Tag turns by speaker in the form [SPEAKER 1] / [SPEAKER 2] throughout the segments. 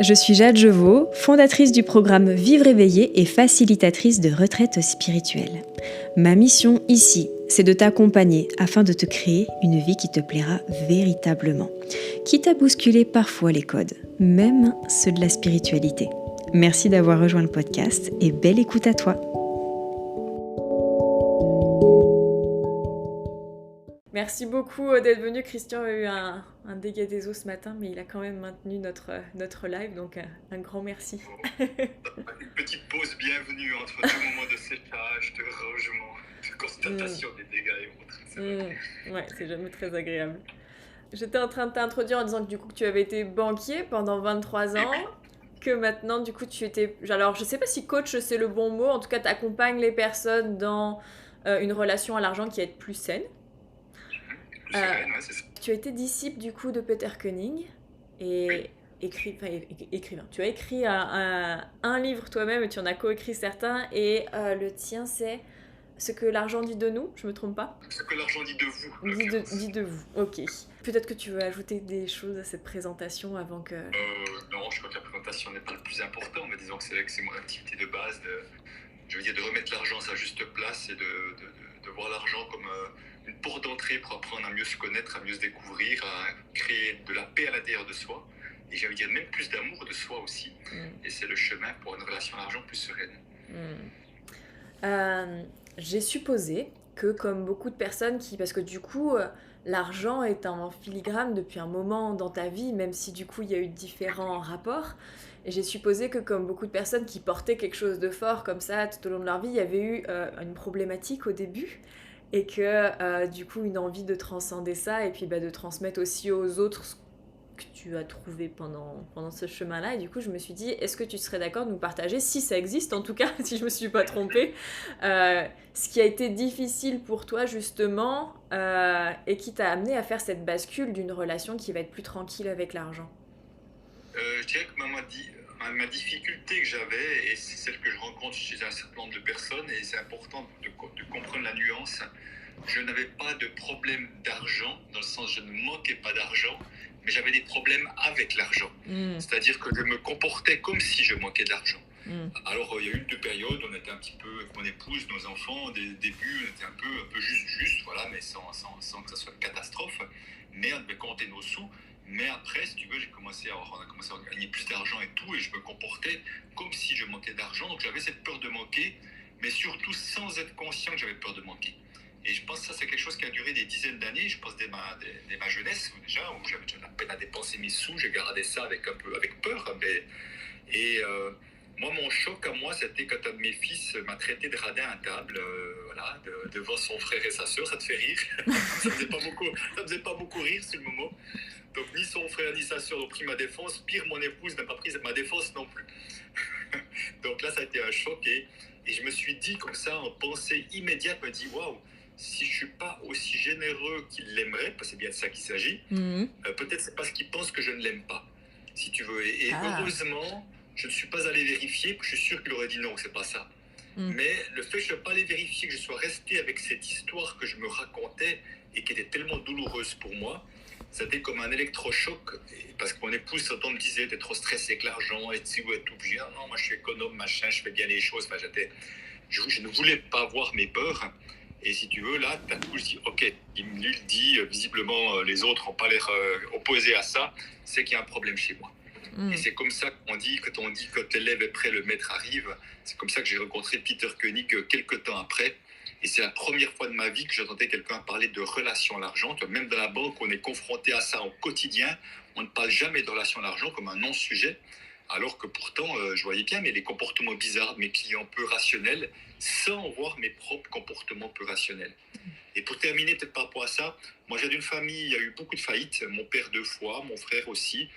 [SPEAKER 1] Je suis Jade Jevaux, fondatrice du programme Vivre éveillé et facilitatrice de retraite spirituelle. Ma mission ici, c'est de t'accompagner afin de te créer une vie qui te plaira véritablement, quitte à bousculer parfois les codes, même ceux de la spiritualité. Merci d'avoir rejoint le podcast et belle écoute à toi. Merci beaucoup d'être venu. Christian a eu un dégât des eaux ce matin, mais il a quand même maintenu notre live, donc un grand merci.
[SPEAKER 2] Une petite pause bienvenue entre deux moments de séchage, de rangement, de constatation des dégâts et autres.
[SPEAKER 1] Ouais, c'est jamais très agréable. J'étais en train de t'introduire en disant que du coup que tu avais été banquier pendant 23 ans, que maintenant du coup tu étais... Alors je sais pas si coach c'est le bon mot, en tout cas tu accompagnes les personnes dans une relation à l'argent qui est plus saine.
[SPEAKER 2] Plus sereine, ouais, c'est ça.
[SPEAKER 1] Tu as été disciple du coup de Peter Koenig et écrivain. Tu as écrit un livre toi-même et tu en as coécrit certains et le tien c'est Ce que l'argent dit de nous, je me trompe pas?
[SPEAKER 2] Ce que l'argent dit de vous.
[SPEAKER 1] Dit de vous, ok. Peut-être que tu veux ajouter des choses à cette présentation avant que...
[SPEAKER 2] Non, je crois que la présentation n'est pas le plus important, mais disons que c'est mon activité de base, de remettre l'argent à sa juste place et de voir l'argent comme une porte d'entrée pour apprendre à mieux se connaître, à mieux se découvrir, à créer de la paix à l'intérieur de soi, et j'allais dire même plus d'amour de soi aussi. Et c'est le chemin pour une relation à l'argent plus sereine.
[SPEAKER 1] J'ai supposé que comme beaucoup de personnes parce que du coup l'argent est en filigrane depuis un moment dans ta vie, même si du coup il y a eu différents rapports, et j'ai supposé que comme beaucoup de personnes qui portaient quelque chose de fort comme ça tout au long de leur vie, il y avait eu une problématique au début, et que du coup une envie de transcender ça, et puis de transmettre aussi aux autres ce que tu as trouvé pendant ce chemin-là. Et du coup, je me suis dit, est-ce que tu serais d'accord de nous partager, si ça existe en tout cas, si je me suis pas trompée, ce qui a été difficile pour toi justement et qui t'a amené à faire cette bascule d'une relation qui va être plus tranquille avec l'argent?
[SPEAKER 2] Je dirais que ma difficulté que j'avais, et c'est celle que je rencontre chez un certain nombre de personnes, et c'est important de comprendre la nuance, je n'avais pas de problème d'argent, dans le sens je ne manquais pas d'argent, mais j'avais des problèmes avec l'argent. C'est-à-dire que je me comportais comme si je manquais d'argent. Alors, il y a eu deux périodes, on était un petit peu, avec mon épouse, nos enfants, au début, on était un peu juste, voilà, mais sans que ça soit une catastrophe. Mais on devait compter nos sous. Mais après, si tu veux, on a commencé à gagner plus d'argent et tout, et je me comportais comme si je manquais d'argent. Donc, j'avais cette peur de manquer, mais surtout sans être conscient que j'avais peur de manquer. Et je pense que ça, c'est quelque chose qui a duré des dizaines d'années. Je pense dès ma jeunesse, déjà, où j'avais déjà la peine à dépenser mes sous, j'ai gardé ça avec peur. Moi, mon choc à moi, c'était quand un de mes fils m'a traité de radin à table, devant son frère et sa sœur. Ça te fait rire? Ça me faisait pas beaucoup rire sur le moment. Donc, ni son frère ni sa sœur n'ont pris ma défense. Pire, mon épouse n'a pas pris ma défense non plus. Donc là, ça a été un choc. Et je me suis dit, comme ça, en pensée immédiate, me dit, waouh, si je suis pas aussi généreux qu'il l'aimerait, parce que c'est bien de ça qu'il s'agit, peut-être c'est parce qu'il pense que je ne l'aime pas, si tu veux. Et heureusement, je ne suis pas allé vérifier, parce que je suis sûr qu'il aurait dit non, c'est pas ça. Mais le fait que je ne sois pas allé vérifier, que je sois resté avec cette histoire que je me racontais et qui était tellement douloureuse pour moi, c'était comme un électrochoc, parce que mon épouse, quand on me disait, t'es trop stressé avec l'argent, et tu es tout obligé, non, moi je suis économe, machin, je fais bien les choses, enfin, je ne voulais pas avoir mes peurs. Et si tu veux, là, d'un coup, je dis, ok, il me le dit, visiblement, les autres n'ont pas l'air opposés à ça, c'est qu'il y a un problème chez moi. Et c'est comme ça qu'on dit, quand l'élève est prêt, le maître arrive. C'est comme ça que j'ai rencontré Peter Koenig quelques temps après. Et c'est la première fois de ma vie que j'entendais quelqu'un parler de relation à l'argent. Tu vois, même dans la banque, on est confronté à ça au quotidien. On ne parle jamais de relation à l'argent comme un non-sujet. Alors que pourtant, je voyais bien mais les comportements bizarres de mes clients peu rationnels, sans voir mes propres comportements peu rationnels. Et pour terminer, peut-être par rapport à ça, moi j'ai d'une famille, il y a eu beaucoup de faillites. Mon père 2 fois, mon frère aussi,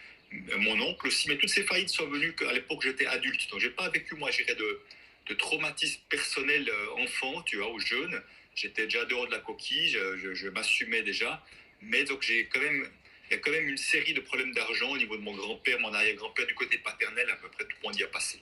[SPEAKER 2] mon oncle aussi. Mais toutes ces faillites sont venues à l'époque où j'étais adulte. Donc j'ai pas vécu, moi, je dirais, de traumatisme personnel enfant, tu vois, ou jeune. J'étais déjà dehors de la coquille, je m'assumais déjà. Mais donc il y a quand même une série de problèmes d'argent au niveau de mon grand-père, mon arrière-grand-père, du côté paternel, à peu près tout le monde y a passé.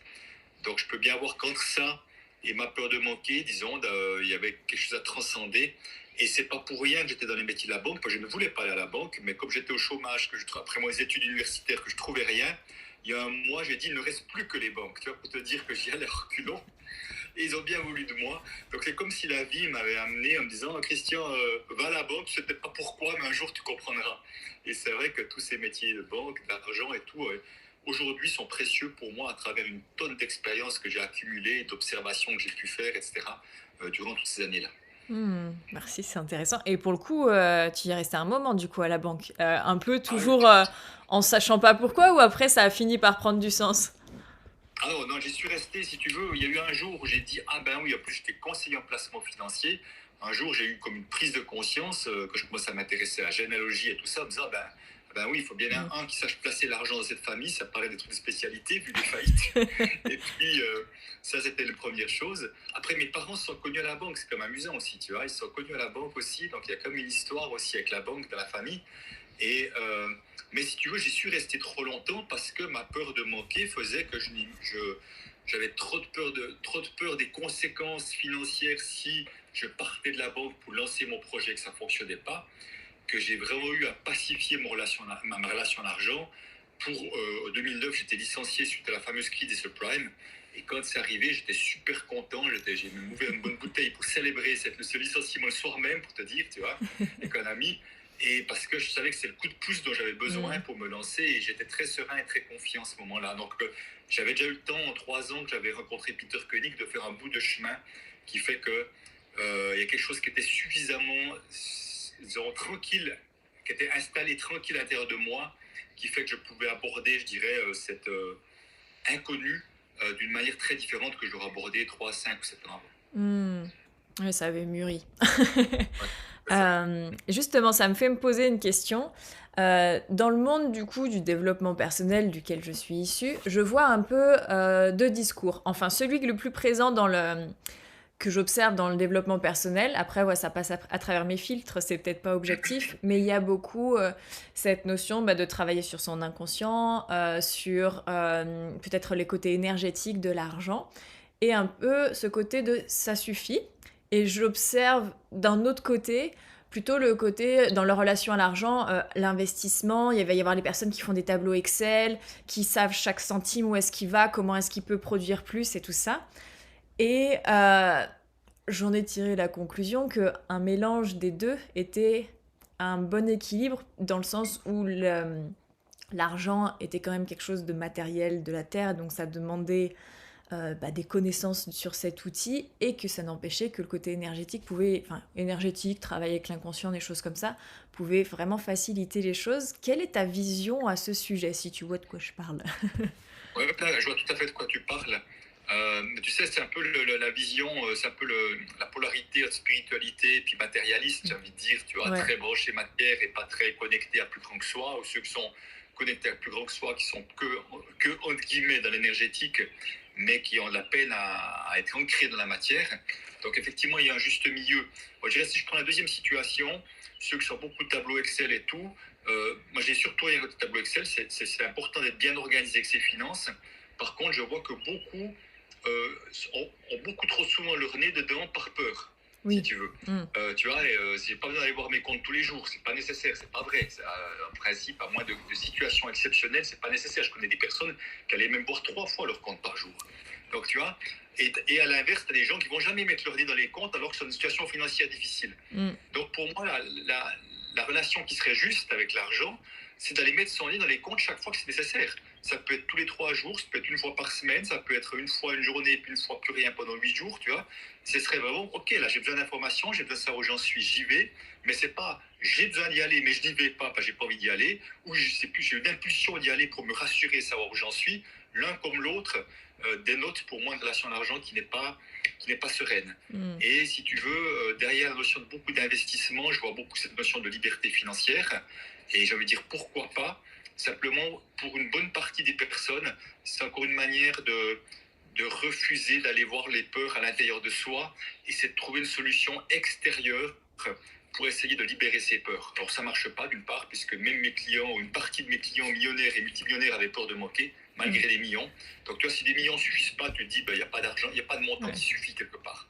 [SPEAKER 2] Donc je peux bien voir qu'entre ça et ma peur de manquer, disons, il y avait quelque chose à transcender. Et c'est pas pour rien que j'étais dans les métiers de la banque, parce que je ne voulais pas aller à la banque, mais comme j'étais au chômage, après mes études universitaires, que je trouvais rien, il y a un mois, j'ai dit, il ne reste plus que les banques, tu vois, pour te dire que j'y allais reculons. Et ils ont bien voulu de moi. Donc c'est comme si la vie m'avait amené en me disant, Christian, va à la banque, je ne sais peut-être pas pourquoi, mais un jour tu comprendras. Et c'est vrai que tous ces métiers de banque, d'argent et tout, aujourd'hui sont précieux pour moi à travers une tonne d'expériences que j'ai accumulées, d'observations que j'ai pu faire, etc., durant toutes ces années-là.
[SPEAKER 1] Merci, c'est intéressant. Et pour le coup, tu y es resté un moment du coup à la banque. Un peu
[SPEAKER 2] Ah oui.
[SPEAKER 1] toujours en sachant pas pourquoi ou après ça a fini par prendre du sens?
[SPEAKER 2] Ah non, non, j'y suis resté, si tu veux. Il y a eu un jour où j'ai dit, ah ben oui, en plus j'étais conseiller en placement financier. Un jour, j'ai eu comme une prise de conscience que je commençais à m'intéresser à la généalogie et tout ça, en me disant, ben oui, il faut bien un qui sache placer l'argent dans cette famille. Ça paraît d'être une spécialité vu les faillites. Et puis, ça, c'était la première chose. Après, mes parents se sont connus à la banque. C'est comme amusant aussi, tu vois. Ils se sont connus à la banque aussi. Donc, il y a comme une histoire aussi avec la banque dans la famille. Et, mais si tu veux, j'y suis resté trop longtemps parce que ma peur de manquer faisait que j'avais trop de peur des conséquences financières si je partais de la banque pour lancer mon projet et que ça ne fonctionnait pas, que j'ai vraiment eu à pacifier ma relation à l'argent. En 2009, j'étais licencié suite à la fameuse crise des subprimes. Et quand c'est arrivé, j'étais super content. J'ai même ouvert une bonne bouteille pour célébrer ce licenciement le soir même, pour te dire, tu vois, avec un ami. Et parce que je savais que c'est le coup de pouce dont j'avais besoin pour me lancer. Et j'étais très serein et très confiant à ce moment-là. Donc, j'avais déjà eu le temps, en 3 ans que j'avais rencontré Peter Koenig, de faire un bout de chemin qui fait que il y a quelque chose qui était suffisamment tranquille, qui était installé tranquille à l'intérieur de moi, qui fait que je pouvais aborder, je dirais, cette inconnue d'une manière très différente que j'aurais abordé 3, 5 ou 7 ans avant.
[SPEAKER 1] Oui, ça avait mûri.
[SPEAKER 2] Ouais, c'est ça.
[SPEAKER 1] Justement, ça me fait me poser une question. Dans le monde du coup du développement personnel duquel je suis issue, je vois un peu deux discours. Enfin, celui le plus présent que j'observe dans le développement personnel. Après, ouais, ça passe à travers mes filtres, c'est peut-être pas objectif, mais il y a beaucoup cette notion de travailler sur son inconscient, sur peut-être les côtés énergétiques de l'argent, et un peu ce côté de ça suffit. Et j'observe d'un autre côté plutôt le côté dans leur relation à l'argent, l'investissement. Il va y avoir les personnes qui font des tableaux Excel, qui savent chaque centime où est-ce qu'il va, comment est-ce qu'il peut produire plus et tout ça. Et j'en ai tiré la conclusion qu'un mélange des deux était un bon équilibre dans le sens où l'argent était quand même quelque chose de matériel de la terre, donc ça demandait des connaissances sur cet outil et que ça n'empêchait que le côté énergétique énergétique, travailler avec l'inconscient, des choses comme ça, pouvait vraiment faciliter les choses. Quelle est ta vision à ce sujet, si tu vois de quoi je parle?
[SPEAKER 2] Ouais, je vois tout à fait de quoi tu parles. Mais tu sais, c'est un peu la vision, c'est un peu la polarité entre spiritualité et puis matérialiste, j'ai envie de dire, tu vois,
[SPEAKER 1] Ouais.
[SPEAKER 2] très branché matière et pas très connecté à plus grand que soi, ou ceux qui sont connectés à plus grand que soi, qui sont que entre guillemets, dans l'énergétique, mais qui ont de la peine à être ancrés dans la matière. Donc effectivement, il y a un juste milieu. Moi, je dirais, si je prends la deuxième situation, ceux qui sont beaucoup de tableaux Excel et tout, moi j'ai surtout rien de tableau Excel, c'est important d'être bien organisé avec ses finances. Par contre, je vois que beaucoup ont beaucoup trop souvent leur nez dedans par peur, si
[SPEAKER 1] Oui.
[SPEAKER 2] tu veux. Tu vois, j'ai pas besoin d'aller voir mes comptes tous les jours, c'est pas nécessaire, c'est pas vrai. En principe, à moins de situations exceptionnelles, c'est pas nécessaire. Je connais des personnes qui allaient même voir 3 fois leur compte par jour. Donc, tu vois, et à l'inverse, tu as des gens qui vont jamais mettre leur nez dans les comptes alors que c'est une situation financière difficile. Donc, pour moi, la relation qui serait juste avec l'argent, c'est d'aller mettre son nez dans les comptes chaque fois que c'est nécessaire. Ça peut être tous les 3 jours, ça peut être une fois par semaine, ça peut être une fois une journée, puis une fois plus rien pendant 8 jours, tu vois. Ce serait vraiment, ok, là j'ai besoin d'informations, j'ai besoin de savoir où j'en suis, j'y vais, mais c'est pas j'ai besoin d'y aller, mais je n'y vais pas, parce que j'ai pas envie d'y aller, ou je sais plus, j'ai une impulsion d'y aller pour me rassurer, savoir où j'en suis. L'un comme l'autre dénote pour moi une relation à l'argent qui n'est pas sereine. Et si tu veux, derrière la notion de beaucoup d'investissement, je vois beaucoup cette notion de liberté financière, et j'ai envie de dire pourquoi pas. Simplement, pour une bonne partie des personnes, c'est encore une manière de refuser d'aller voir les peurs à l'intérieur de soi, et c'est de trouver une solution extérieure pour essayer de libérer ses peurs. Alors ça ne marche pas d'une part, puisque même mes clients, ou une partie de mes clients millionnaires et multimillionnaires avaient peur de manquer, malgré les millions. Donc toi, si des millions ne suffisent pas, tu te dis, il n'y a pas d'argent, il n'y a pas de montant qui suffit quelque part.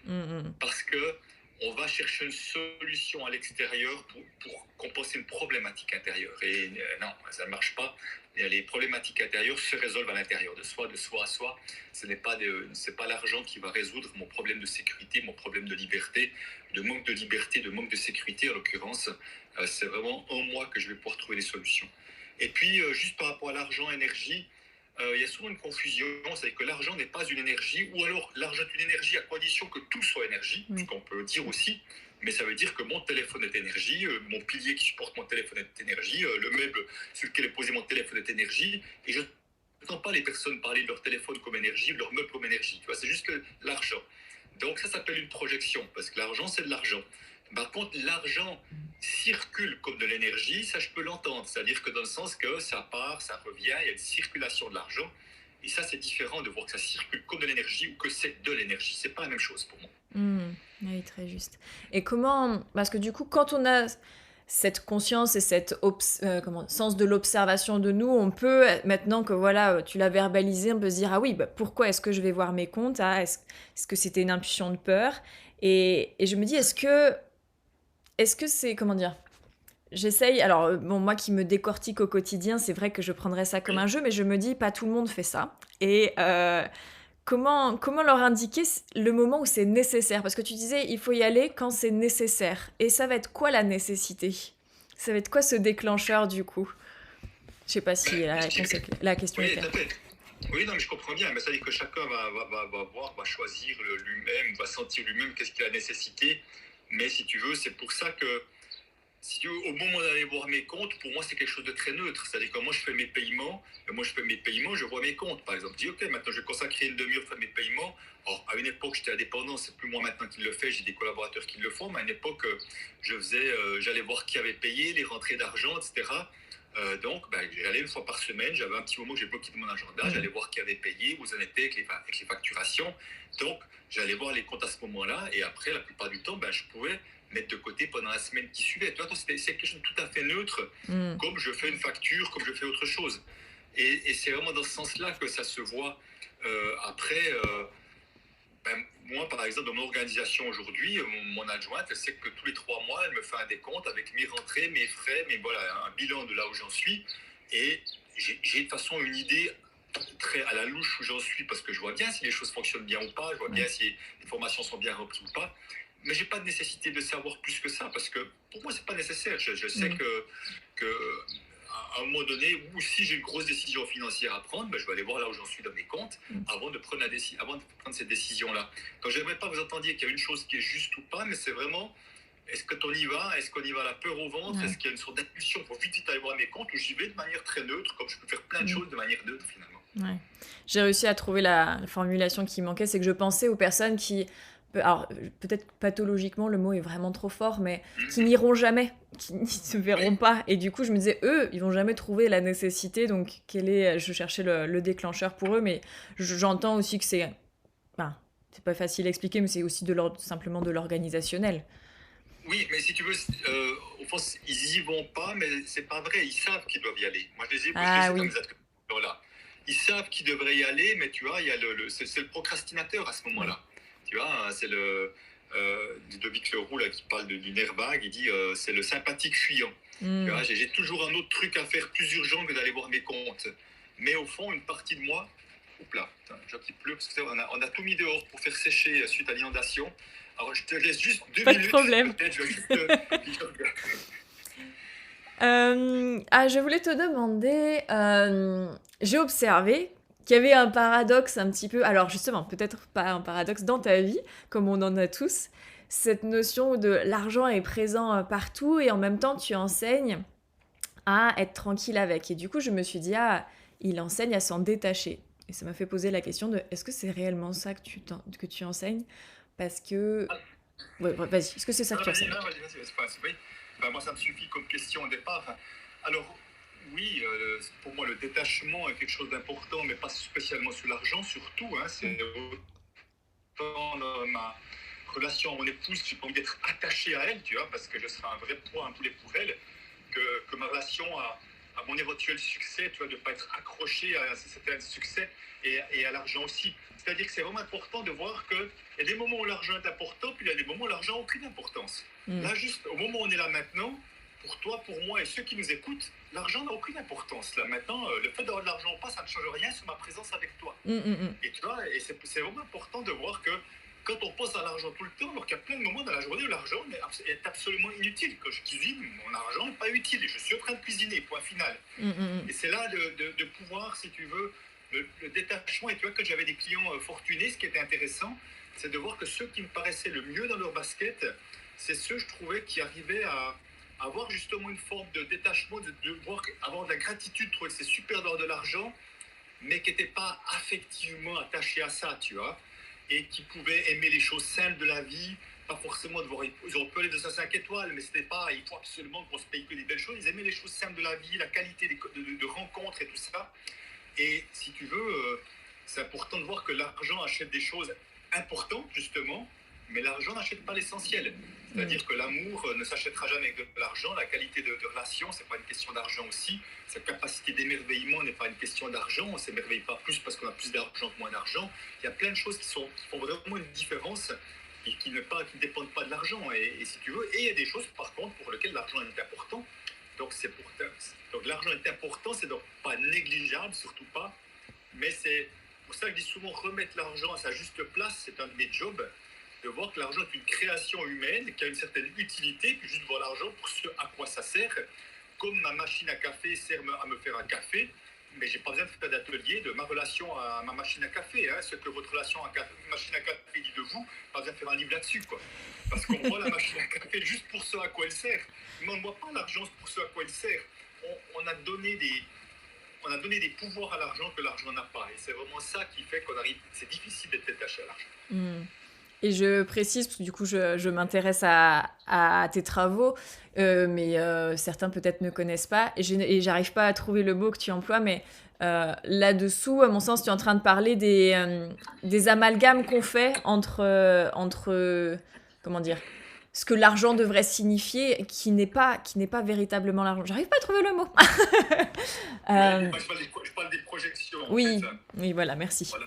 [SPEAKER 2] Parce que on va chercher une solution à l'extérieur pour compenser une problématique intérieure. Et non, ça ne marche pas. Et les problématiques intérieures se résolvent à l'intérieur de soi à soi. Ce n'est pas, c'est pas l'argent qui va résoudre mon problème de sécurité, mon problème de liberté, de liberté, de manque de sécurité en l'occurrence. C'est vraiment en moi que je vais pouvoir trouver des solutions. Et puis, juste par rapport à l'argent, énergie, il y a souvent une confusion, c'est que l'argent n'est pas une énergie, ou alors l'argent est une énergie à condition que tout soit énergie, ce qu'on peut dire aussi, mais ça veut dire que mon téléphone est énergie, mon pilier qui supporte mon téléphone est énergie, le meuble sur lequel est posé mon téléphone est énergie, et je n'entends pas les personnes parler de leur téléphone comme énergie, de leur meuble comme énergie, tu vois, c'est juste l'argent. Donc ça s'appelle une projection, parce que l'argent c'est de l'argent. Par contre, l'argent circule comme de l'énergie, ça je peux l'entendre. C'est-à-dire que dans le sens que ça part, ça revient, il y a une circulation de l'argent. Et ça, c'est différent de voir que ça circule comme de l'énergie ou que c'est de l'énergie. C'est pas la même chose pour moi.
[SPEAKER 1] Oui, très juste. Et comment... Parce que du coup, quand on a cette conscience et cet sens de l'observation de nous, on peut, maintenant que voilà, tu l'as verbalisé, on peut se dire, ah oui, bah, pourquoi est-ce que je vais voir mes comptes, est-ce que c'était une impulsion de peur, et je me dis, est-ce que c'est, comment dire, j'essaye, alors bon, moi qui me décortique au quotidien, c'est vrai que je prendrais ça comme un jeu, mais je me dis, pas tout le monde fait ça. Et comment leur indiquer le moment où c'est nécessaire? Parce que tu disais, il faut y aller quand c'est nécessaire. Et ça va être quoi la nécessité? Ça va être quoi ce déclencheur du coup? Je sais pas si la question est
[SPEAKER 2] Oui,
[SPEAKER 1] claire.
[SPEAKER 2] oui, non, mais je comprends bien. Mais ça veut dire que chacun va voir, va choisir lui-même, va sentir lui-même qu'est-ce qu'il a nécessité. Mais si tu veux, c'est pour ça que si au moment d'aller voir mes comptes, pour moi, c'est quelque chose de très neutre. C'est-à-dire que moi, je fais mes paiements, je vois mes comptes, par exemple. Je dis, OK, maintenant, je vais consacrer une demi-heure pour faire mes paiements. Or, à une époque, j'étais indépendant, c'est plus moi maintenant qui le fais, j'ai des collaborateurs qui le font, mais à une époque, j'allais voir qui avait payé, les rentrées d'argent, etc. Donc, j'allais une fois par semaine, j'avais un petit moment que j'ai bloqué de mon agenda, j'allais voir qui avait payé, où ça en était avec les facturations. Donc, j'allais voir les comptes à ce moment-là, et après, la plupart du temps, je pouvais mettre de côté pendant la semaine qui suivait. C'est quelque chose de tout à fait neutre, comme je fais une facture, comme je fais autre chose. Et c'est vraiment dans ce sens-là que ça se voit. Après, moi, par exemple, dans mon organisation aujourd'hui, mon adjointe, elle sait que tous les 3 mois, elle me fait un décompte avec mes rentrées, mes frais, un bilan de là où j'en suis. Et j'ai de toute façon une idée très à la louche où j'en suis, parce que je vois bien si les choses fonctionnent bien ou pas, je vois bien si les formations sont bien remplies ou pas. Mais j'ai pas de nécessité de savoir plus que ça, parce que pour moi, c'est pas nécessaire. Je sais que à un moment donné, ou si j'ai une grosse décision financière à prendre, je vais aller voir là où j'en suis dans mes comptes avant de prendre cette décision-là. Donc, j'aimerais pas que vous entendiez qu'il y a une chose qui est juste ou pas, mais c'est vraiment, est-ce que on y va? Est-ce qu'on y va à la peur au ventre? Est-ce qu'il y a une sorte d'impulsion pour vite aller voir mes comptes, ou j'y vais de manière très neutre, comme je peux faire plein de choses de manière neutre finalement?
[SPEAKER 1] Ouais. J'ai réussi à trouver la formulation qui manquait, c'est que je pensais aux personnes qui, alors peut-être pathologiquement le mot est vraiment trop fort, mais qui n'iront jamais, qui n'y se verront pas. Et du coup, je me disais, eux, ils vont jamais trouver la nécessité, donc je cherchais le déclencheur pour eux, mais j'entends aussi que c'est pas facile à expliquer, mais c'est aussi simplement de l'organisationnel.
[SPEAKER 2] Oui, mais si tu veux, au fond, ils y vont pas, mais c'est pas vrai. Ils savent qu'ils doivent y aller. Moi, je les ai comme des attributions là. Ils savent qu'ils devraient y aller, mais tu vois, il y a c'est le procrastinateur à ce moment-là. Tu vois, c'est Ludovic Leroux là qui parle du nerf vague. Il dit c'est le sympathique fuyant. Tu vois, j'ai toujours un autre truc à faire plus urgent que d'aller voir mes comptes. Mais au fond, une partie de moi, oups là, j'ai qui pleut parce qu'on a tout mis dehors pour faire sécher suite à l'inondation. Alors, je te laisse juste 2 minutes.
[SPEAKER 1] Pas de problème. Je voulais te demander, j'ai observé qu'il y avait un paradoxe un petit peu, alors justement, peut-être pas un paradoxe dans ta vie, comme on en a tous, cette notion de l'argent est présent partout et en même temps tu enseignes à être tranquille avec. Et du coup, je me suis dit, il enseigne à s'en détacher. Et ça m'a fait poser la question de, est-ce que c'est réellement ça que tu enseignes? Parce que... Ouais, vas-y, est-ce que c'est ça que tu enseignes?
[SPEAKER 2] Moi, ça me suffit comme question au départ. Alors, oui, pour moi, le détachement est quelque chose d'important, mais pas spécialement sur l'argent, surtout. C'est autant dans ma relation à mon épouse, j'ai pas envie d'être attaché à elle, tu vois, parce que je serai un vrai poids, un poulet pour elle, que ma relation à mon éventuel succès, tu vois, de ne pas être accroché à certains succès et à l'argent aussi. C'est-à-dire que c'est vraiment important de voir qu'il y a des moments où l'argent est important, puis il y a des moments où l'argent n'a aucune importance.
[SPEAKER 1] Mm.
[SPEAKER 2] Là, juste au moment où on est là maintenant, pour toi, pour moi et ceux qui nous écoutent, l'argent n'a aucune importance. Là maintenant, le fait d'avoir de l'argent ou pas, ça ne change rien sur ma présence avec toi. Et tu vois, et c'est vraiment important de voir que quand on pense à l'argent tout le temps, alors qu'il y a plein de moments dans la journée où l'argent est absolument inutile. Quand je cuisine, mon argent n'est pas utile. Je suis en train de cuisiner, point final. Et c'est là de pouvoir, si tu veux, le détachement. Et tu vois, quand j'avais des clients fortunés, ce qui était intéressant, c'est de voir que ceux qui me paraissaient le mieux dans leur basket, c'est ceux, je trouvais, qui arrivaient à avoir justement une forme de détachement, de voir, avoir de la gratitude, trouver que c'est super d'avoir de l'argent, mais qui n'étaient pas affectivement attachés à ça, tu vois, et qui pouvaient aimer les choses simples de la vie, pas forcément devoir, ils ont pu aller de 5 étoiles, mais c'était pas, il faut absolument qu'on se paye que des belles choses, ils aimaient les choses simples de la vie, la qualité de rencontres et tout ça. Et si tu veux, c'est important de voir que l'argent achète des choses importantes, justement, mais l'argent n'achète pas l'essentiel. C'est-à-dire que l'amour ne s'achètera jamais avec de l'argent, la qualité de relation, c'est pas une question d'argent aussi, sa capacité d'émerveillement n'est pas une question d'argent, on ne s'émerveille pas plus parce qu'on a plus d'argent que moins d'argent. Il y a plein de choses qui font vraiment une différence et qui ne dépendent pas de l'argent. Et si tu veux, et il y a des choses par contre pour lesquelles l'argent est important. Donc l'argent est important, c'est donc pas négligeable, surtout pas, mais c'est pour ça que je dis souvent remettre l'argent à sa juste place, c'est un de mes jobs, de voir que l'argent est une création humaine qui a une certaine utilité, puis juste voir l'argent pour ce à quoi ça sert. Comme ma machine à café sert à me faire un café, mais j'ai pas besoin de faire d'atelier de ma relation à ma machine à café. Ce que votre relation à machine à café dit de vous, pas besoin de faire un livre là-dessus, quoi. Parce qu'on voit la machine à café juste pour ce à quoi elle sert, mais on ne voit pas l'argent pour ce à quoi elle sert. On a donné des pouvoirs à l'argent que l'argent n'a pas. Et c'est vraiment ça qui fait qu'on arrive. C'est difficile d'être attaché à l'argent.
[SPEAKER 1] Et je précise, parce que du coup, je m'intéresse à tes travaux, mais certains peut-être ne connaissent pas, et j'arrive pas à trouver le mot que tu emploies, mais là-dessous, à mon sens, tu es en train de parler des amalgames qu'on fait entre comment dire, ce que l'argent devrait signifier, qui n'est pas véritablement l'argent. J'arrive pas à trouver le mot.
[SPEAKER 2] Je parle des projections,
[SPEAKER 1] Oui,
[SPEAKER 2] en fait.
[SPEAKER 1] oui, voilà, merci.
[SPEAKER 2] Voilà.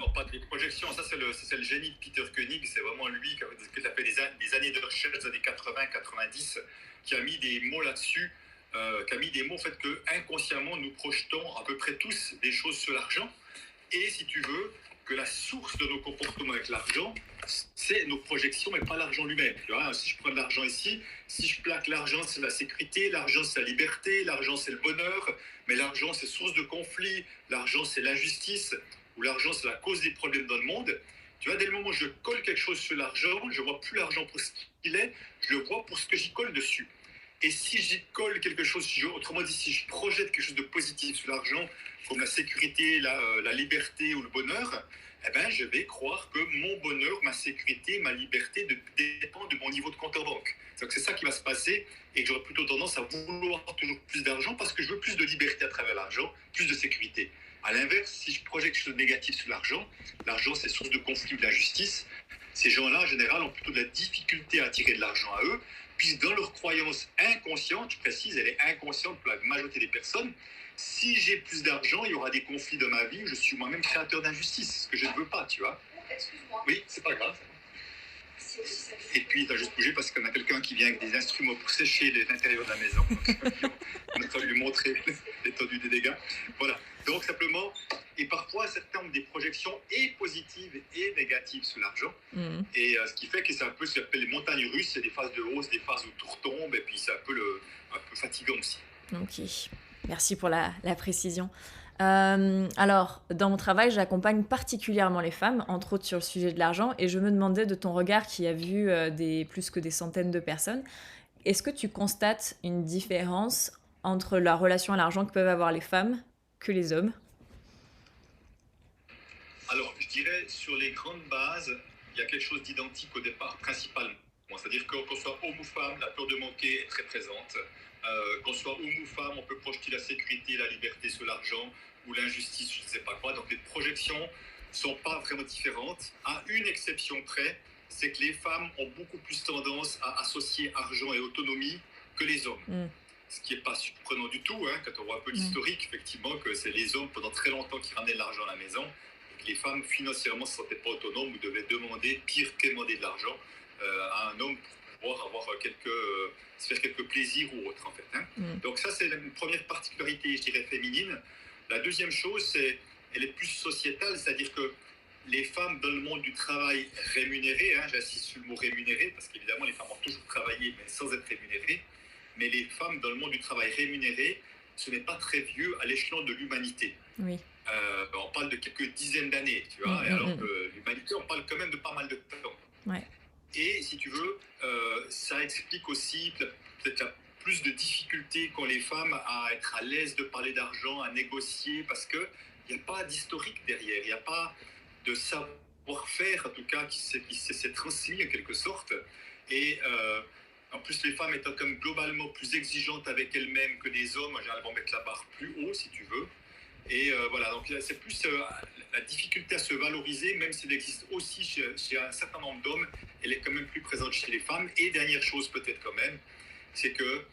[SPEAKER 2] On parle des projections. Ça, c'est le génie de Peter Koenig. C'est vraiment lui qui a fait des années de recherche, des années 80-90, qui a mis des mots là-dessus, qui a mis des mots au fait que inconsciemment, nous projetons à peu près tous des choses sur l'argent. Et si tu veux, que la source de nos comportements avec l'argent, c'est nos projections, mais pas l'argent lui-même. Tu vois, si je prends de l'argent ici, si je plaque l'argent, c'est la sécurité, l'argent, c'est la liberté, l'argent, c'est le bonheur, mais l'argent, c'est source de conflit, l'argent, c'est l'injustice, ou l'argent, c'est la cause des problèmes dans le monde. Tu vois, dès le moment où je colle quelque chose sur l'argent, je ne vois plus l'argent pour ce qu'il est, je le vois pour ce que j'y colle dessus. Et si j'y colle quelque chose, autrement dit, si je projette quelque chose de positif sur l'argent, comme la sécurité, la liberté ou le bonheur, eh ben, je vais croire que mon bonheur, ma sécurité, ma liberté dépendent de mon niveau de compte en banque. Donc c'est ça qui va se passer et que j'aurai plutôt tendance à vouloir toujours plus d'argent parce que je veux plus de liberté à travers l'argent, plus de sécurité. À l'inverse, si je projette quelque chose de négatif sur l'argent c'est source de conflit ou d'injustice. Ces gens-là, en général, ont plutôt de la difficulté à attirer de l'argent à eux, puisque dans leur croyance inconsciente, je précise, elle est inconsciente pour la majorité des personnes, si j'ai plus d'argent, il y aura des conflits dans ma vie où je suis moi-même créateur d'injustice, ce que je ne veux pas, tu vois. Excuse-moi. Oui, c'est pas grave. Et puis, il a juste bougé parce qu'on a quelqu'un qui vient avec des instruments pour sécher l'intérieur de la maison. On a fallu lui montrer l'étendue des dégâts. Voilà. Donc, simplement, et parfois, certains ont des projections et positives et négatives sur l'argent. Et ce qui fait que c'est un peu ce qu'on appelle les montagnes russes. Il y a des phases de hausse, des phases où tout retombe, et puis c'est un peu fatigant aussi.
[SPEAKER 1] Ok. Merci pour la précision. Alors, dans mon travail, j'accompagne particulièrement les femmes, entre autres sur le sujet de l'argent, et je me demandais de ton regard qui a vu plus que des centaines de personnes, est-ce que tu constates une différence entre la relation à l'argent que peuvent avoir les femmes que les hommes?
[SPEAKER 2] Alors, je dirais, sur les grandes bases, il y a quelque chose d'identique au départ, principalement. C'est-à-dire qu'on soit homme ou femme, la peur de manquer est très présente. Qu'on soit homme ou femme, on peut projeter la sécurité, la liberté sur l'argent ou l'injustice, je ne sais pas quoi. Donc les projections ne sont pas vraiment différentes. À une exception près, c'est que les femmes ont beaucoup plus tendance à associer argent et autonomie que les hommes. ce qui n'est pas surprenant du tout, hein, quand on voit un peu
[SPEAKER 1] Mm.
[SPEAKER 2] l'historique, effectivement, que c'est les hommes pendant très longtemps qui ramenaient de l'argent à la maison, et que les femmes financièrement ne se sentaient pas autonomes ou devaient demander, pire que demander de l'argent, à un homme pour pouvoir avoir se faire quelques plaisirs ou autre, en fait. Hein.
[SPEAKER 1] Mm.
[SPEAKER 2] Donc ça, c'est une première particularité, je dirais, féminine. La deuxième chose, elle est plus sociétale, c'est-à-dire que les femmes dans le monde du travail rémunéré, hein, j'insiste sur le mot rémunéré, parce qu'évidemment les femmes ont toujours travaillé, mais sans être rémunérées, mais les femmes dans le monde du travail rémunéré, ce n'est pas très vieux à l'échelon de l'humanité.
[SPEAKER 1] Oui.
[SPEAKER 2] On parle de quelques dizaines d'années, tu vois, et alors que l'humanité, on parle quand même de pas mal de temps.
[SPEAKER 1] Ouais.
[SPEAKER 2] Et si tu veux, ça explique aussi peut-être plus de difficultés qu'ont les femmes à être à l'aise de parler d'argent, à négocier, parce qu'il n'y a pas d'historique derrière, il n'y a pas de savoir-faire, en tout cas, qui s'est transmis en quelque sorte. Et en plus, les femmes étant comme globalement plus exigeantes avec elles-mêmes que les hommes, elles vont mettre la barre plus haut, si tu veux. Et voilà, donc c'est plus la difficulté à se valoriser, même s'il existe aussi chez un certain nombre d'hommes, elle est quand même plus présente chez les femmes. Et dernière chose peut-être quand même, c'est que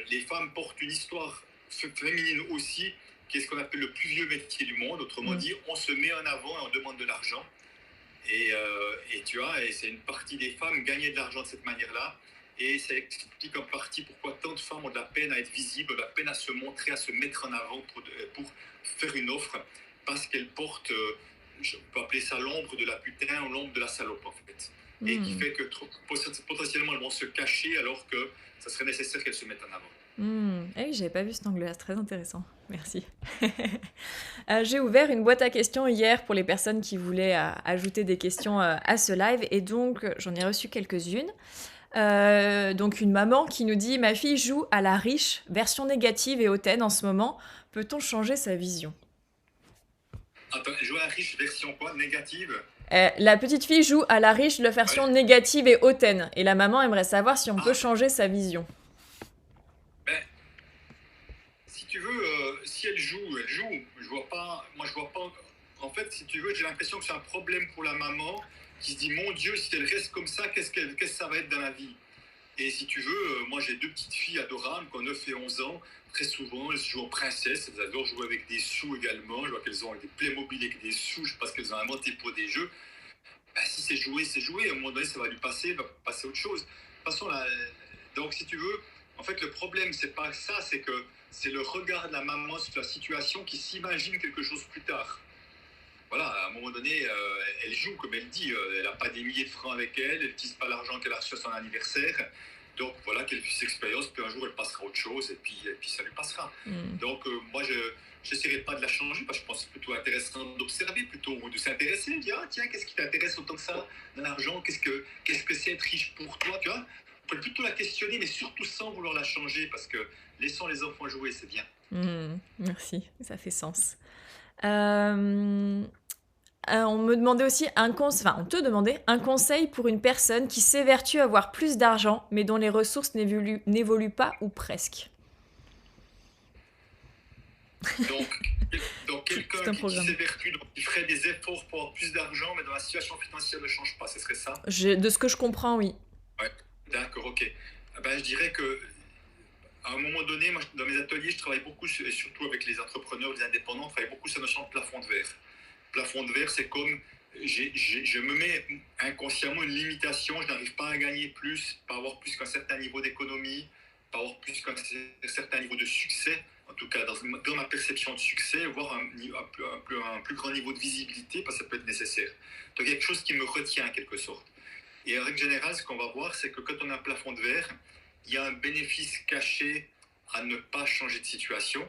[SPEAKER 2] les femmes portent une histoire féminine aussi, qui est ce qu'on appelle le plus vieux métier du monde. Autrement dit, on se met en avant et on demande de l'argent. Et tu vois, et c'est une partie des femmes gagner de l'argent de cette manière-là. Et ça explique en partie pourquoi tant de femmes ont de la peine à être visibles, de la peine à se montrer, à se mettre en avant pour faire une offre, parce qu'elles portent, je peux appeler ça l'ombre de la putain ou l'ombre de la salope en fait. Et qui fait que potentiellement elles vont se cacher alors que ça serait nécessaire qu'elles se mettent en avant.
[SPEAKER 1] Ah oui, j'avais pas vu cet angle-là, c'est très intéressant. Merci. J'ai ouvert une boîte à questions hier pour les personnes qui voulaient ajouter des questions à ce live, et donc j'en ai reçu quelques-unes. Donc une maman qui nous dit « Ma fille joue à la riche, version négative et hautaine en ce moment. Peut-on changer sa vision ?»
[SPEAKER 2] Attends, jouer à la riche version quoi? Négative?
[SPEAKER 1] La petite fille joue à la riche, la version négative et hautaine. Et la maman aimerait savoir si on peut changer sa vision.
[SPEAKER 2] Ben, si tu veux, si elle joue. Je vois pas. Moi, je vois pas. En fait, si tu veux, j'ai l'impression que c'est un problème pour la maman qui se dit mon Dieu, si elle reste comme ça, qu'est-ce que ça va être dans la vie? Et si tu veux, moi j'ai deux petites filles adorables qui ont 9 et 11 ans. Très souvent, elles jouent en princesse. Elles adorent jouer avec des sous également. Je vois qu'elles ont des Playmobil avec des sous. Je pense qu'elles ont inventé pour des jeux. Ben, si c'est joué, c'est joué. À un moment donné, ça va lui passer, il va passer à autre chose. De toute façon, là, donc si tu veux, en fait, le problème, c'est pas ça, c'est que c'est le regard de la maman sur la situation qui s'imagine quelque chose plus tard. Voilà, à un moment donné, elle joue, comme elle dit, elle n'a pas des milliers de francs avec elle, elle n'utilise pas l'argent qu'elle a reçu à son anniversaire. Donc voilà, qu'elle puisse l'expérience, puis un jour elle passera à autre chose, et puis ça lui passera. Donc moi, je n'essaierai pas de la changer, parce que je pense que c'est plutôt intéressant d'observer, plutôt, ou de s'intéresser, de dire, ah, tiens, qu'est-ce qui t'intéresse autant que ça dans l'argent, qu'est-ce que c'est être riche pour toi, tu vois? On peut plutôt la questionner, mais surtout sans vouloir la changer, parce que laissons les enfants jouer, c'est bien.
[SPEAKER 1] Merci, ça fait sens. On me demandait aussi on te demandait un conseil pour une personne qui s'évertue à avoir plus d'argent, mais dont les ressources n'évoluent pas ou presque.
[SPEAKER 2] Donc quelqu'un qui s'évertue, donc qui ferait des efforts pour avoir plus d'argent, mais dont la situation financière ne change pas, ce serait ça?
[SPEAKER 1] De ce que je comprends, oui.
[SPEAKER 2] Ouais, d'accord, ok. Ben, je dirais que à un moment donné, moi, dans mes ateliers, je travaille beaucoup, et surtout avec les entrepreneurs, les indépendants, je travaille beaucoup sur la notion de plafond de verre. Plafond de verre, c'est comme je me mets inconsciemment une limitation, je n'arrive pas à gagner plus, pas avoir plus qu'un certain niveau d'économie, pas avoir plus qu'un certain niveau de succès, en tout cas dans ma perception de succès, voire un plus grand niveau de visibilité, parce que ça peut être nécessaire. Donc il y a quelque chose qui me retient en quelque sorte. Et en règle générale, ce qu'on va voir, c'est que quand on a un plafond de verre, il y a un bénéfice caché à ne pas changer de situation.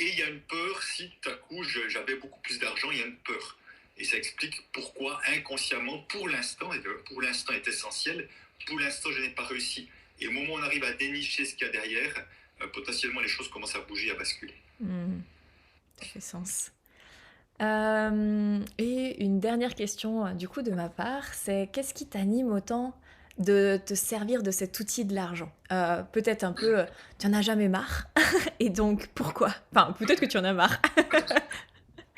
[SPEAKER 2] Et il y a une peur, si tout à coup j'avais beaucoup plus d'argent, il y a une peur. Et ça explique pourquoi inconsciemment, pour l'instant, et pour l'instant est essentiel, pour l'instant je n'ai pas réussi. Et au moment où on arrive à dénicher ce qu'il y a derrière, potentiellement les choses commencent à bouger, à basculer.
[SPEAKER 1] Ça fait sens. Et une dernière question du coup de ma part, c'est qu'est-ce qui t'anime autant de te servir de cet outil de l'argent? Peut-être un peu, tu en as jamais marre, et donc pourquoi? Enfin, peut-être que tu en as marre.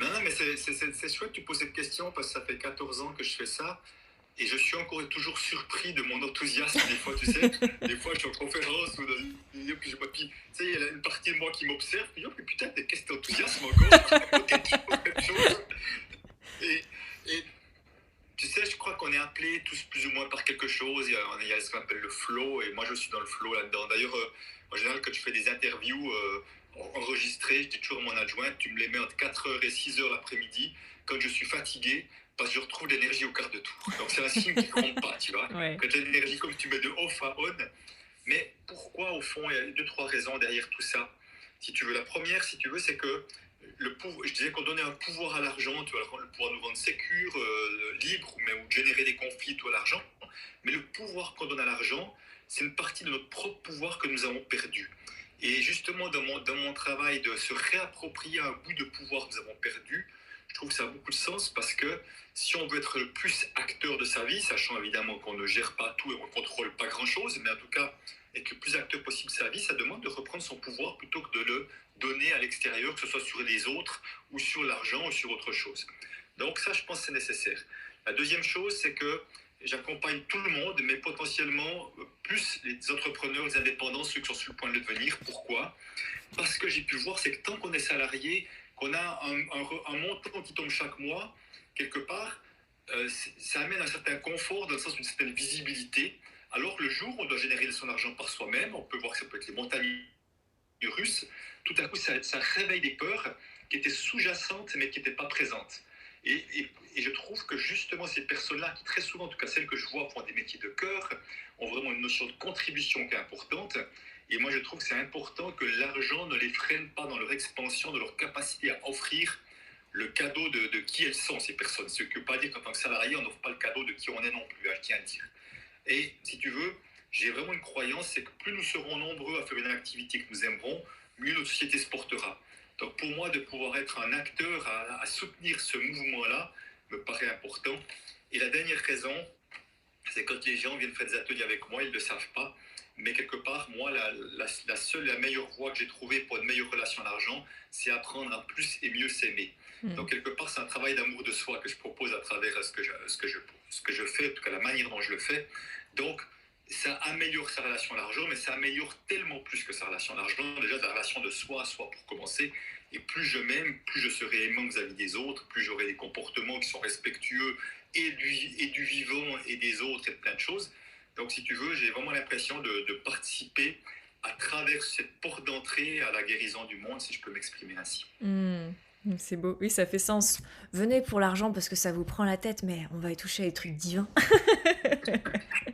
[SPEAKER 2] Non, mais c'est chouette que tu poses cette question, parce que ça fait 14 ans que je fais ça. Et je suis encore et toujours surpris de mon enthousiasme, des fois, tu sais. Des fois, je suis en conférence ou dans une vidéo, puis je vois, puis, tu sais, il y a une partie de moi qui m'observe, puis je dis, oh, mais putain, qu'est-ce que t'es enthousiasme encore? Raconter toujours la même chose. Et, et tu sais, je crois qu'on est appelés tous plus ou moins par quelque chose. Il y a ce qu'on appelle le flow, et moi, je suis dans le flow là-dedans. D'ailleurs, en général, quand je fais des interviews enregistrées, je dis toujours à mon adjoint, tu me les mets entre 4 h et 6 h l'après-midi, quand je suis fatigué, parce que je retrouve l'énergie au quart de tour. Donc, c'est un signe qui ne compte pas, tu vois.
[SPEAKER 1] Ouais.
[SPEAKER 2] Quand j'ai l'énergie, comme tu mets de off à on. Mais pourquoi, au fond, il y a 2, 3 raisons derrière tout ça. Si tu veux, la première, si tu veux, c'est que je disais qu'on donnait un pouvoir à l'argent, tu vois, le pouvoir nous rendre sécure, libre, ou de générer des conflits, tu vois, l'argent. Mais le pouvoir qu'on donne à l'argent, c'est une partie de notre propre pouvoir que nous avons perdu. Et justement, dans mon travail de se réapproprier un bout de pouvoir que nous avons perdu, je trouve que ça a beaucoup de sens parce que si on veut être le plus acteur de sa vie, sachant évidemment qu'on ne gère pas tout et on ne contrôle pas grand-chose, mais en tout cas, être le plus acteur possible de sa vie, ça demande de reprendre son pouvoir plutôt que de le donner à l'extérieur, que ce soit sur les autres ou sur l'argent ou sur autre chose. Donc ça, je pense que c'est nécessaire. La deuxième chose, c'est que j'accompagne tout le monde, mais potentiellement plus les entrepreneurs, les indépendants, ceux qui sont sur le point de le devenir. Pourquoi? Parce que j'ai pu voir, c'est que tant qu'on est salarié, qu'on a un montant qui tombe chaque mois, quelque part, ça amène un certain confort, dans le sens d'une certaine visibilité. Alors le jour où on doit générer son argent par soi-même, on peut voir que ça peut être les montagnes russes, tout à coup ça réveille des peurs qui étaient sous-jacentes mais qui n'étaient pas présentes. Et je trouve que justement ces personnes-là, qui très souvent, en tout cas celles que je vois font des métiers de cœur, ont vraiment une notion de contribution qui est importante. Et moi je trouve que c'est important que l'argent ne les freine pas dans leur expansion, de leur capacité à offrir le cadeau de qui elles sont, ces personnes. Ce qui ne veut pas dire qu'en tant que salarié, on n'offre pas le cadeau de qui on est non plus, je tiens à dire. Et si tu veux, j'ai vraiment une croyance, c'est que plus nous serons nombreux à faire une activité que nous aimerons, mieux notre société se portera. Donc pour moi, de pouvoir être un acteur à soutenir ce mouvement-là me paraît important. Et la dernière raison, c'est quand les gens viennent faire des ateliers avec moi, ils ne le savent pas. Mais quelque part, moi, la seule et la meilleure voie que j'ai trouvée pour une meilleure relation à l'argent, c'est apprendre à plus et mieux s'aimer. Donc quelque part, c'est un travail d'amour de soi que je propose à travers ce que je fais, en tout cas la manière dont je le fais. Donc, ça améliore sa relation à l'argent, mais ça améliore tellement plus que sa relation à l'argent. Déjà, la relation de soi à soi pour commencer. Et plus je m'aime, plus je serai aimant vis-à-vis des autres, plus j'aurai des comportements qui sont respectueux et du vivant et des autres et de plein de choses. Donc, si tu veux, j'ai vraiment l'impression de participer à travers cette porte d'entrée à la guérison du monde, si je peux m'exprimer ainsi.
[SPEAKER 1] C'est beau, oui, ça fait sens. Venez pour l'argent parce que ça vous prend la tête, mais on va y toucher à des trucs divins.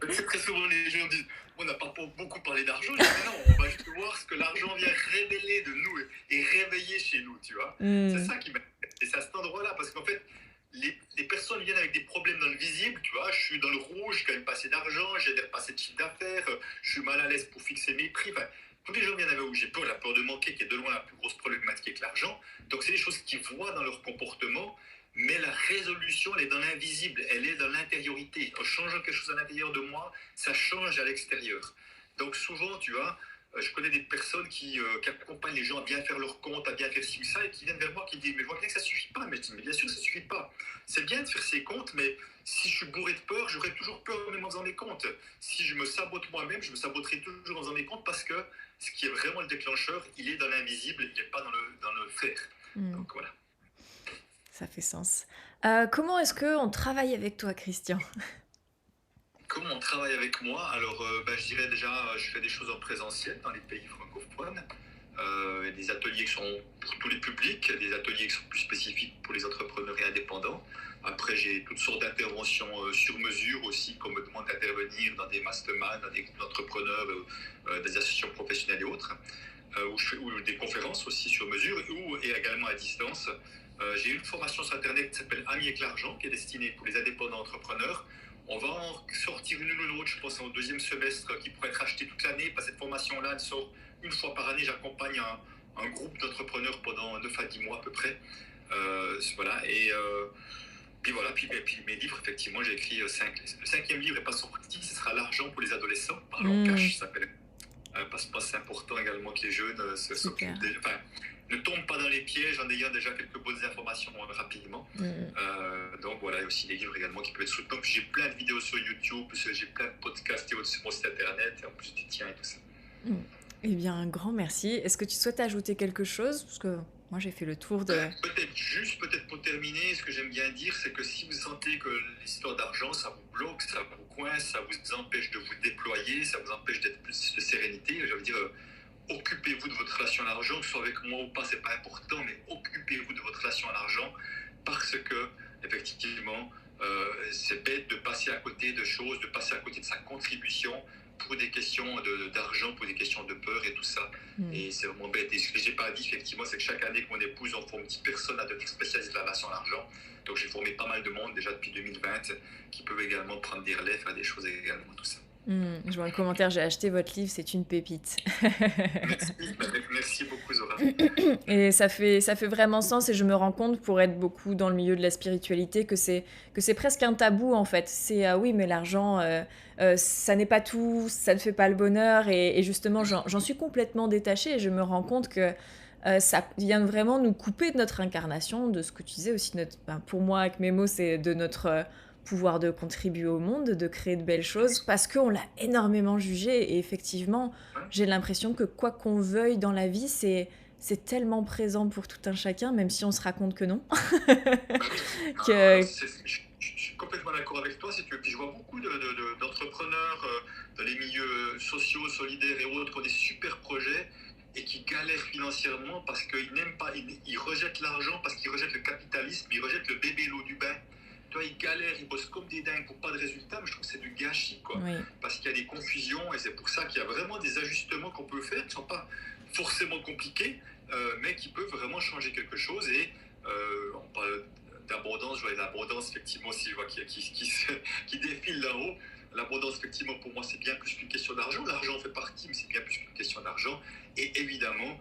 [SPEAKER 2] Très souvent, les gens disent on n'a pas beaucoup parlé d'argent. Je dis non, on va juste voir ce que l'argent vient révéler de nous et réveiller chez nous, tu vois. C'est ça qui m'intéresse. Et c'est à cet endroit-là, parce qu'en fait, les personnes viennent avec des problèmes dans le visible, tu vois. Je suis dans le rouge, je gagne pas assez d'argent, j'ai pas assez de chiffre d'affaires, je suis mal à l'aise pour fixer mes prix. Enfin, tous les gens viennent avec où j'ai peur, la peur de manquer, qui est de loin la plus grosse problématique avec l'argent. Donc, c'est des choses qu'ils voient dans leur comportement. Mais la résolution, elle est dans l'invisible, elle est dans l'intériorité. En changeant quelque chose à l'intérieur de moi, ça change à l'extérieur. Donc souvent, tu vois, je connais des personnes qui accompagnent les gens à bien faire leur compte, à bien faire ci ou ça, et qui viennent vers moi qui disent mais je vois bien que ça ne suffit pas. Mais je dis mais bien sûr ça ne suffit pas. C'est bien de faire ses comptes, mais si je suis bourré de peur, j'aurai toujours peur même en faisant mes comptes. Si je me sabote moi-même, je me saboterai toujours en faisant mes comptes parce que ce qui est vraiment le déclencheur, il est dans l'invisible, il n'est pas dans le faire. Donc voilà.
[SPEAKER 1] Ça fait sens. Comment est-ce qu'on travaille avec toi, Christian?
[SPEAKER 2] Comment on travaille avec moi? Alors, je dirais déjà, je fais des choses en présentiel dans les pays francophones. Des ateliers qui sont pour tous les publics, des ateliers qui sont plus spécifiques pour les entrepreneurs et indépendants. Après, j'ai toutes sortes d'interventions sur mesure aussi, qu'on me demande d'intervenir dans des masterminds, dans des groupes d'entrepreneurs, des associations professionnelles et autres, ou des conférences aussi sur mesure, et également à distance. J'ai une formation sur Internet qui s'appelle Amis avec l'argent, qui est destinée pour les indépendants entrepreneurs. On va en sortir une ou l'autre, je pense, en deuxième semestre, qui pourrait être achetée toute l'année. Parce que cette formation-là, elle sort une fois par année. J'accompagne un groupe d'entrepreneurs pendant 9 à 10 mois à peu près. Voilà. Et puis voilà. Puis mes livres, effectivement, j'ai écrit 5. Le 5e livre n'est pas sorti. Ce sera L'argent pour les adolescents, par leur cash, ça s'appelle. Parce que c'est important également que les jeunes s'occupent. Enfin, ne tombe pas dans les pièges en ayant déjà quelques bonnes informations rapidement. Donc voilà, il y a aussi des livres également qui peuvent être soutenus. J'ai plein de vidéos sur YouTube, j'ai plein de podcasts sur mon site internet, et en plus du tien et tout ça.
[SPEAKER 1] Eh bien, un grand merci. Est-ce que tu souhaites ajouter quelque chose? Parce que moi, j'ai fait le tour de...
[SPEAKER 2] Peut-être pour terminer, ce que j'aime bien dire, c'est que si vous sentez que l'histoire d'argent, ça vous bloque, ça vous coince, ça vous empêche de vous déployer, ça vous empêche d'être plus de sérénité, je veux dire, occupez-vous de votre relation à l'argent, que ce soit avec moi ou pas, c'est pas important, mais occupez-vous de votre relation à l'argent, parce que, effectivement, c'est bête de passer à côté de choses, de passer à côté de sa contribution pour des questions d'argent, pour des questions de peur et tout ça. Et c'est vraiment bête. Et ce que j'ai pas dit, effectivement, c'est que chaque année que mon épouse, on forme 10 personnes à devenir spécialistes de la relation à l'argent. Donc j'ai formé pas mal de monde déjà depuis 2020 qui peuvent également prendre des relais, faire des choses également, tout ça.
[SPEAKER 1] Je vois le commentaire, j'ai acheté votre livre, c'est une pépite.
[SPEAKER 2] Merci beaucoup Zora.
[SPEAKER 1] Et ça fait vraiment sens, et je me rends compte, pour être beaucoup dans le milieu de la spiritualité, que c'est presque un tabou en fait. C'est oui, mais l'argent, ça n'est pas tout, ça ne fait pas le bonheur, et justement j'en suis complètement détachée, et je me rends compte que ça vient vraiment nous couper de notre incarnation, de ce que tu disais aussi, pour moi avec mes mots, c'est de notre pouvoir de contribuer au monde, de créer de belles choses, parce qu'on l'a énormément jugé. Et effectivement, j'ai l'impression que quoi qu'on veuille dans la vie, c'est tellement présent pour tout un chacun, même si on se raconte que non.
[SPEAKER 2] Je suis complètement d'accord avec toi. Puis je vois beaucoup d'entrepreneurs dans les milieux sociaux, solidaires et autres qui ont des super projets et qui galèrent financièrement parce qu'ils n'aiment pas, ils rejettent l'argent, parce qu'ils rejettent le capitalisme, ils rejettent le bébé l'eau du bain. Ils galèrent, ils bossent comme des dingues pour pas de résultats, mais je trouve que c'est du gâchis, quoi. Oui. Parce qu'il y a des confusions, et c'est pour ça qu'il y a vraiment des ajustements qu'on peut faire qui ne sont pas forcément compliqués, mais qui peuvent vraiment changer quelque chose. Et on parle d'abondance, je vois l'abondance, effectivement, si je vois qui défile là-haut. L'abondance, effectivement, pour moi, c'est bien plus qu'une question d'argent. L'argent en fait partie, mais c'est bien plus qu'une question d'argent. Et évidemment,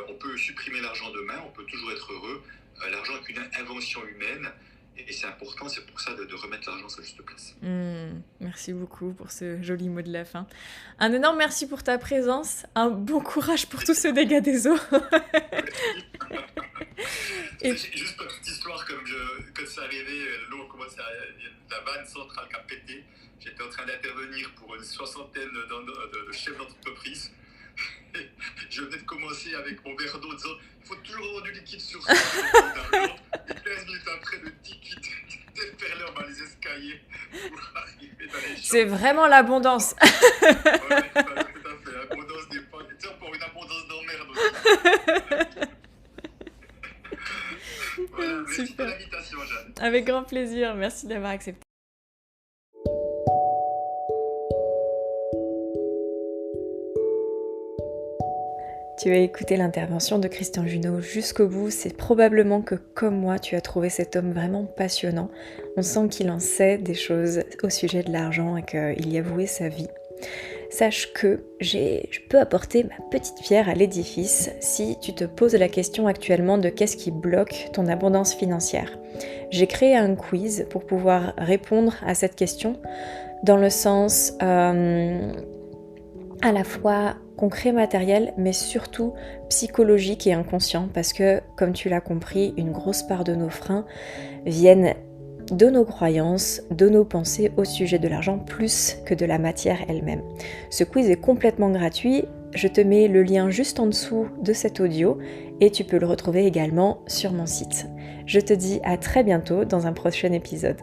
[SPEAKER 2] on peut supprimer l'argent demain, on peut toujours être heureux. L'argent est une invention humaine. Et c'est important, c'est pour ça de remettre l'argent à sa juste place.
[SPEAKER 1] Merci beaucoup pour ce joli mot de la fin. Un énorme merci pour ta présence. Un bon courage pour tous ces dégâts des eaux.
[SPEAKER 2] Et... Juste une petite histoire, quand c'est arrivé, l'eau commençait la vanne centrale qui a pété. J'étais en train d'intervenir pour une soixantaine de chefs d'entreprise. Je venais de commencer avec mon verre d'eau en disant il faut toujours avoir du liquide sur soi. Et 15 minutes après, le ticket déferlait en bas les escaliers pour arriver dans les chambres.
[SPEAKER 1] C'est vraiment l'abondance.
[SPEAKER 2] Ouais, tout à fait. L'abondance des fois. Et tiens, pour une abondance d'emmerde aussi. Voilà, merci pour l'invitation, Jeanne.
[SPEAKER 1] Avec grand plaisir. Merci d'avoir accepté. Tu as écouté l'intervention de Christian Junod jusqu'au bout, c'est probablement que, comme moi, tu as trouvé cet homme vraiment passionnant. On sent qu'il en sait des choses au sujet de l'argent et qu'il y a voué sa vie. Sache que je peux apporter ma petite pierre à l'édifice si tu te poses la question actuellement de qu'est-ce qui bloque ton abondance financière. J'ai créé un quiz pour pouvoir répondre à cette question dans le sens à la fois concret, matériel, mais surtout psychologique et inconscient, parce que, comme tu l'as compris, une grosse part de nos freins viennent de nos croyances, de nos pensées au sujet de l'argent, plus que de la matière elle-même. Ce quiz est complètement gratuit, je te mets le lien juste en dessous de cet audio, et tu peux le retrouver également sur mon site. Je te dis à très bientôt dans un prochain épisode.